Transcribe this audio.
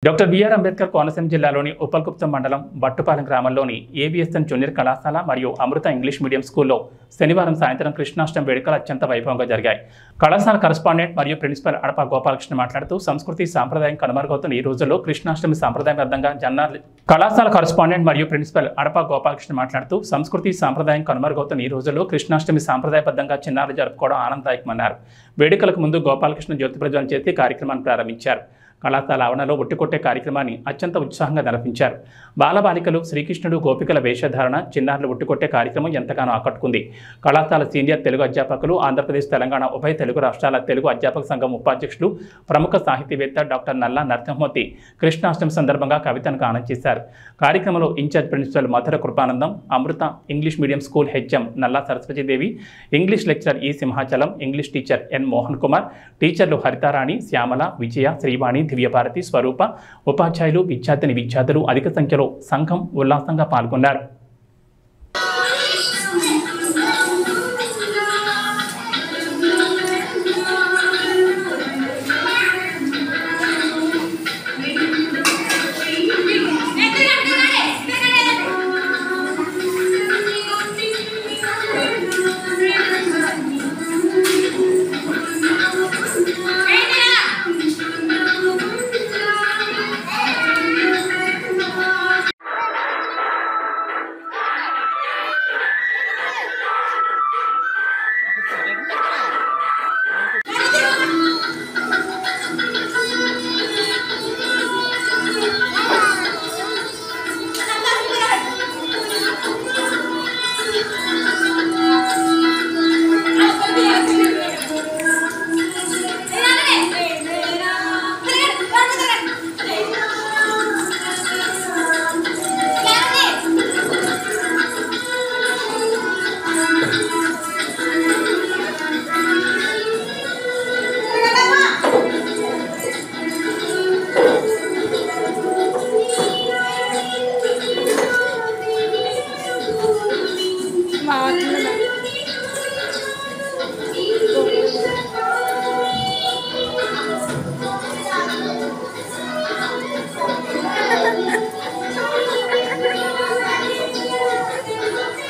Doctor BR Ambedkar Konaseema జిల్లాలోని ఉప్పల్గుప్తం మండలం బట్టుపాలెం గ్రామంలోని ఏబిఎస్ఎన్ జూనియర్ కళాశాల మరియు అమృత ఇంగ్లీష్ మీడియం స్కూల్లో శనివారం సాయంత్రం కృష్ణాష్టమి వేడుకలు అత్యంత వైభవంగా జరిగాయి. కళాశాల కరస్పాండెంట్ మరియు ప్రిన్సిపల్ అడప గోపాలకృష్ణ మాట్లాడుతూ సంస్కృతి సాంప్రదాయం కనుమరుగవుతున్న ఈ రోజుల్లో కృష్ణాష్టమి సాంప్రదాయబద్ధంగా కళాశాల కరస్పాండెంట్ మరియు ప్రిన్సిపల్ అడప గోపాలకృష్ణ మాట్లాడుతూ సంస్కృతి సాంప్రదాయం కనుమరుగవుతున్న ఈ రోజుల్లో కృష్ణాష్టమి సాంప్రదాయబద్ధంగా చిన్నారులు జరుపుకోవడం ఆనందదాయకమన్నారు. వేడుకలకు ముందు గోపాలకృష్ణ జ్యోతి ప్రజ్వలన చేసి కార్యక్రమాన్ని ప్రారంభించారు. కళాశాల ఆవరణలో ఒట్టికొట్టే కార్యక్రమాన్ని అత్యంత ఉత్సాహంగా నిర్వహించారు. బాలబాలికలు, శ్రీకృష్ణుడు, గోపికల వేషధారణ, చిన్నారులు ఒట్టికొట్టే కార్యక్రమం ఎంతగానో ఆకట్టుకుంది. కళాశాల సీనియర్ తెలుగు అధ్యాపకులు, ఆంధ్రప్రదేశ్, తెలంగాణ ఉభయ తెలుగు రాష్ట్రాల తెలుగు అధ్యాపక సంఘం ఉపాధ్యక్షులు, ప్రముఖ సాహితీవేత్త డాక్టర్ నల్లా నరసింహమూర్తి కృష్ణాష్టమి సందర్భంగా కవితను గానం చేశారు. కార్యక్రమంలో ఇన్ఛార్జ్ ప్రిన్సిపల్ మధుర కృపానందం, అమృత ఇంగ్లీష్ మీడియం స్కూల్ హెచ్ఎం నల్లా సరస్వతీదేవి, ఇంగ్లీష్ లెక్చరర్ ఈ సింహాచలం, ఇంగ్లీష్ టీచర్ ఎన్ మోహన్ కుమార్, టీచర్లు హరితారాణి, శ్యామల, విజయ, శ్రీవాణి, దివ్యభారతి, స్వరూప, ఉపాధ్యాయులు, విద్యార్థిని విద్యార్థులు అధిక సంఖ్యలో సంఘం ఉల్లాసంగా పాల్గొన్నారు.